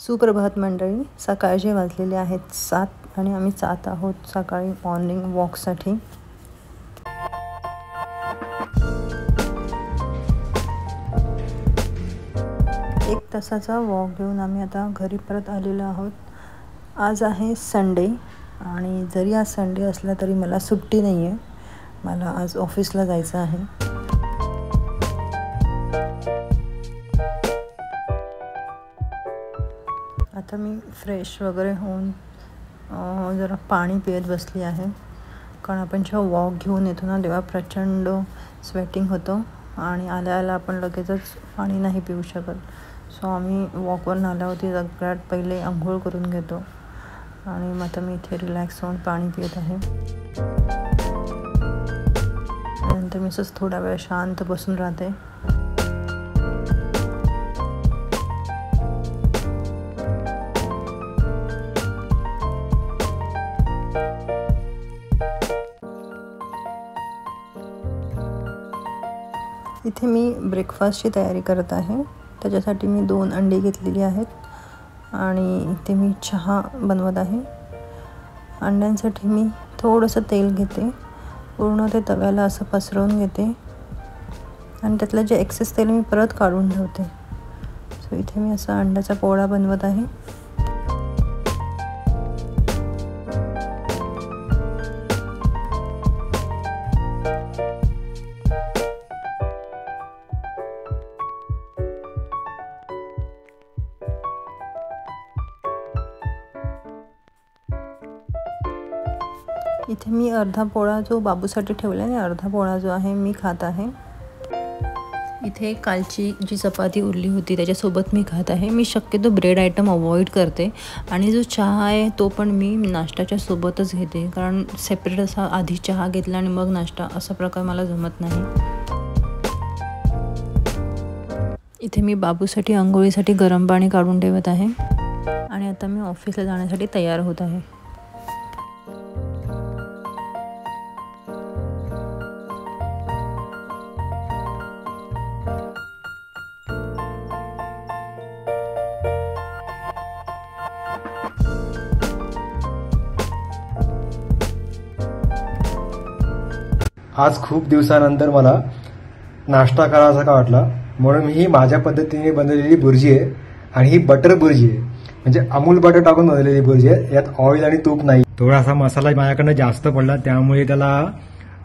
सुप्रभात मंडळी, सकाळचे वाजलेले आहेत 7 आणि आम्ही जात आहोत सकाळी मॉर्निंग वॉकसाठी. एक तासाचा वॉक घेऊन आम्ही आता घरी परत आलेलो आहोत. आज आहे संडे आणि जरी आज संडे असला तरी मला सुट्टी नाही आहे. मला आज ऑफिसला जायचं आहे. आता मी फ्रेश वगैरे होऊन जरा पाणी पित बसली आहे, कारण आपण जेव्हा वॉक घेऊन येतो ना तेव्हा प्रचंड स्वेटिंग होतं आणि आल्या आपण लगेचच पाणी नाही पिऊ शकत. सो आम्ही वॉकवर आल्यावरती सगळ्यात पहिले आंघोळ करून घेतो आणि मग आता मी इथे रिलॅक्स होऊन पाणी पित आहे. नंतर मी असंच थोडा वेळ शांत बसून राहते. इथे मी ब्रेकफास्टची तयारी करत आहे. त्याच्यासाठी मी 2 अंडी घेतलेली आहेत आणि इथे मी चहा बनवत आहे. अंड्यांसाठी मी थोडंसं तेल घेते, पूर्ण ते तव्याला असं पसरवून घेते आणि त्यातलं जे एक्सेस तेल मी परत काढून ठेवते. सो इथे मी असा अंड्याचा पोळा बनवत आहे. इथे मी अर्धा पोळा जो बाबूसाठी ठेवला आहे आणि अर्धा पोळा जो आहे मी खात आहे. इथे कालची जी चपाती उरली होती त्याच्यासोबत मी खात आहे. मी शक्यतो ब्रेड आयटम अवॉइड करते आणि जो चहा आहे तो पण मी नाश्त्याच्या सोबतच घेते, कारण सेपरेट असा आधी चहा घेतला आणि मग नाश्ता असा प्रकार मला जमत नाही. इथे मी बाबूसाठी अंघोळीसाठी गरम पाणी काढून ठेवत आहे आणि आता मी ऑफिसला जाण्यासाठी तयार होत आहे. आज खूप दिवसानंतर मला नाश्ता करायचा का वाटला, म्हणून ही माझ्या पद्धतीने बनवलेली बुर्जी आहे आणि ही बटर बुर्जी आहे, म्हणजे अमूल बटर टाकून बनवलेली बुर्जी आहे. यात ऑइल आणि तूप नाही. थोडासा मसाला माझ्याकडनं जास्त पडला त्यामुळे त्याला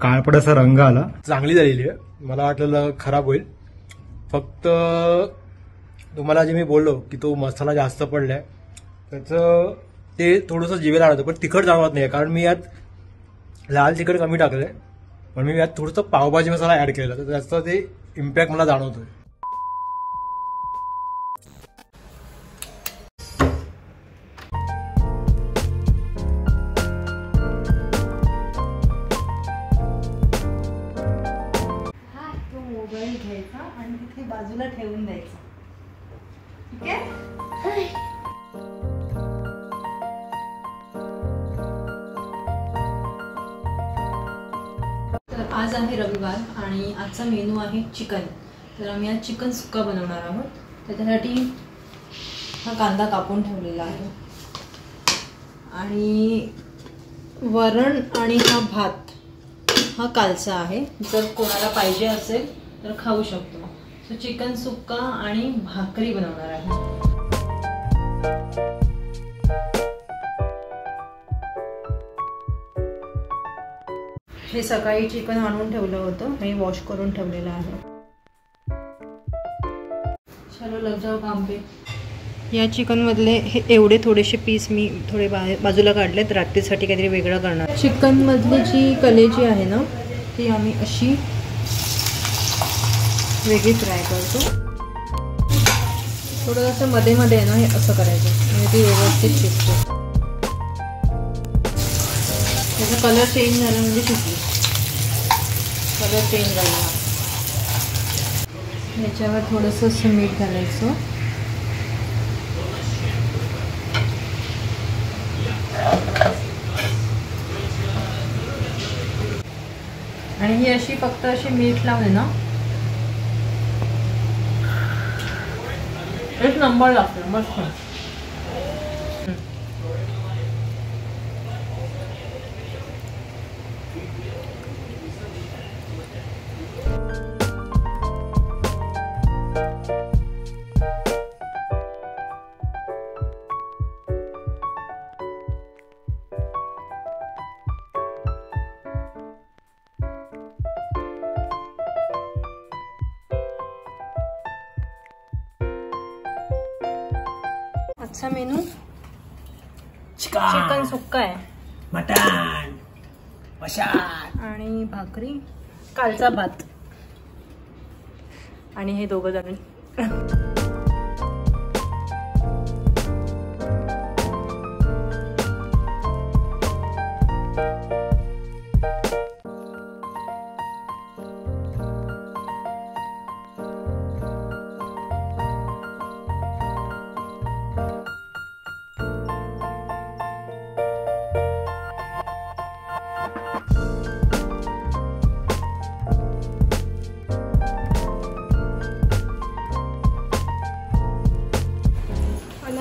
काळपटासा रंग आला. चांगली झालेली आहे. मला वाटलेलं खराब होईल. फक्त तुम्हाला जे मी बोललो की तो मसाला जास्त पडलाय त्याचं ते थोडंसं जिभेला आणतं, पण तिखट जाणवत नाही, कारण मी यात लाल तिखट कमी टाकलंय, पण मी यात थोडंसं पावभाजी मसाला ऍड केलेला, तर त्याचा ते इम्पॅक्ट मला जाणवतोय. तो मोबाईल घ्यायचा आणि तिथे बाजूला ठेवून द्यायचा. ठीक आहे. आज आहे रविवार आणि आजचा मेनू आहे चिकन. तर आम्ही आज चिकन सुक्का बनवणार आहोत. त्याच्यासाठी हा कांदा कापून ठेवलेला आहे आणि वरण आणि हा भात हा कालचा आहे. जर कोणाला पाहिजे असेल तर खाऊ शकतो. सो चिकन सुक्का आणि भाकरी बनवणार आहे. हे सकाळी चिकन आणून ठेवलं होतं आणि वॉश करून ठेवलेलं आहे. चलो लग जाओ काम पे. या चिकनमधले हे एवढे थोडेसे पीस मी थोडे बाजूला काढलेत, रात्रीसाठी काहीतरी वेगळं करणार. चिकनमधली जी कलेजी आहे ना ती आम्ही अशी वेगळी फ्राय करतो. थोडं असं मध्ये मध्ये आहे ना हे असं करायचं म्हणजे ती व्यवस्थित शिजते. त्याचा कलर चेंज झाला म्हणजे शिजली. कलर चेंज झाला. ह्याच्यावर थोडंसं असं मीठ घालायचं. आणि ही अशी फक्त अशी मीठ लावले ना एक नंबर लागतो मस्त. आजचा मेनू चिकन सुक्का आहे, मटण, मशाल आणि भाकरी, कालचा भात, आणि हे दोघं जण.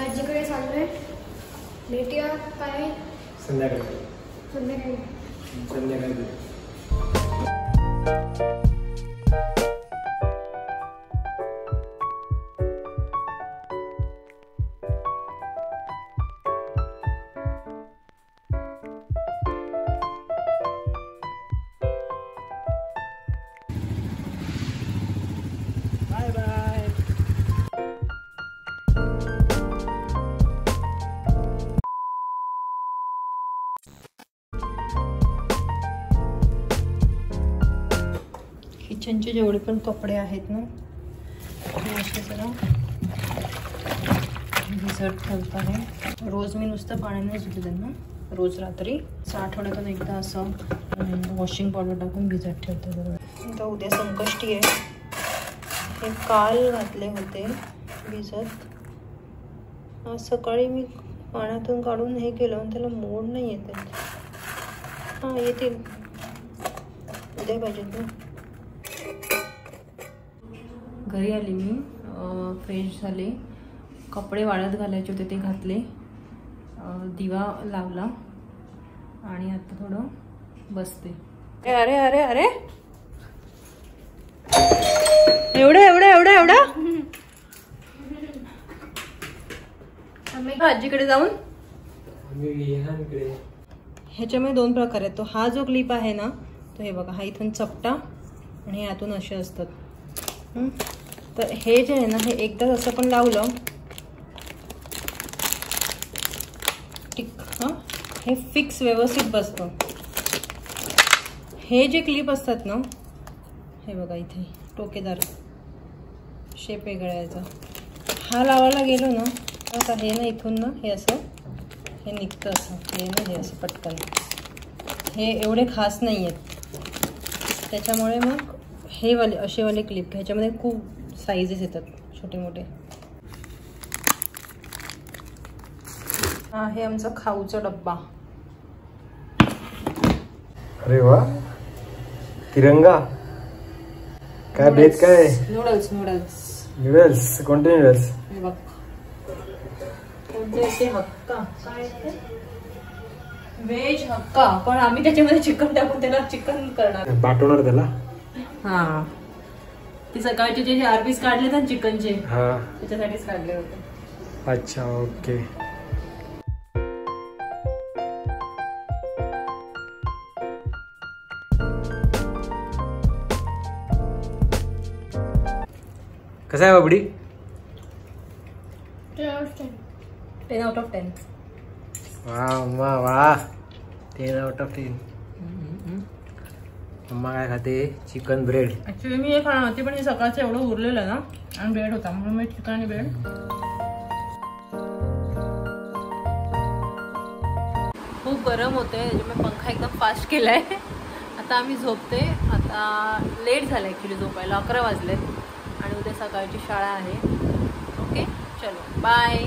आजीकडे चाललोय, भेटूया काय संध्याकाळी. संध्याकाळी. Bye bye. किचनचे जेवढे पण कपडे आहेत ना ते असे जरा भिजत ठेवत आहे. रोज मी नुसतं पाण्याने धुते त्यांना, रोज रात्री आठवड्यातून एकदा असं वॉशिंग पावडर टाकून भिजत ठेवते. बरोबर, आता उद्या संकष्टी आहे. हे काल घातले होते भिजत, आज सकाळी मी पाण्यातून काढून हे केलं आणि त्याला मोड नाही येत आहेत. हां येतील, उद्या पाहिजेत ना. घरी आली मी, फ्रेश झाले, कपडे वाळत घालायचे होते ते घातले, दिवा लावला आणि आता थोडं बसते. अरे अरे अरे एवढं एवढं एवढं एवढं आजीकडे जाऊन. ह्याच्यामध्ये दोन प्रकार आहेत. तो हा जो क्लिप आहे ना तो हे बघा, हा इथून चपटा आणि यातून असे असतात. तर हे जे आहे ना हे एकदा असं पण लावलं हां हे फिक्स व्यवस्थित बसतं. हे जे क्लिप असतात ना हे बघा इथे टोकेदार शेप वेगळा याचा, हा लावायला गेलो ना आता हे ना इथून ना हे असं हे निघतं, असं हे ना हे असं पटकन, हे एवढे खास नाही आहेत. त्याच्यामुळे मग हे वाले असेवाले क्लिप, ह्याच्यामध्ये खूप साईजेस येतात छोटे मोठे. हा हे आमचा खाऊचा डब्बा. अरे वा, तिरंगा. काय बेत काय? नूडल्स. Noodles noodles. कोणते नूडल्स? हे बघ, कोणते हक्का, काय ते व्हेज हक्का, पण आम्ही त्याच्यामध्ये चिकन टाकून त्याला चिकन करणार, पाठवणार त्याला. हा ते सकाळचे जे आरपीस काढले ना चिकनचे, हा त्याच्यासाठीच काढले होते. अच्छा ओके. कसं आहे बाबडी? 10 out of 10. वा वा वा, 10 out of 10. मम्मा काय खाते? Chicken bread. ऍक्च्युली मी हे खाणार होती पण हे सकाळचं एवढं उरलेलं ना आणि ब्रेड होता म्हणून मी चिकन आणि ब्रेड. खूप गरम होते त्याच्यामुळे पंखा एकदम फास्ट केलाय. आता आम्ही झोपते. आता लेट झालं ॲक्च्युली झोपायला, 11 वाजले आणि उद्या सकाळची शाळा आहे. ओके चलो बाय.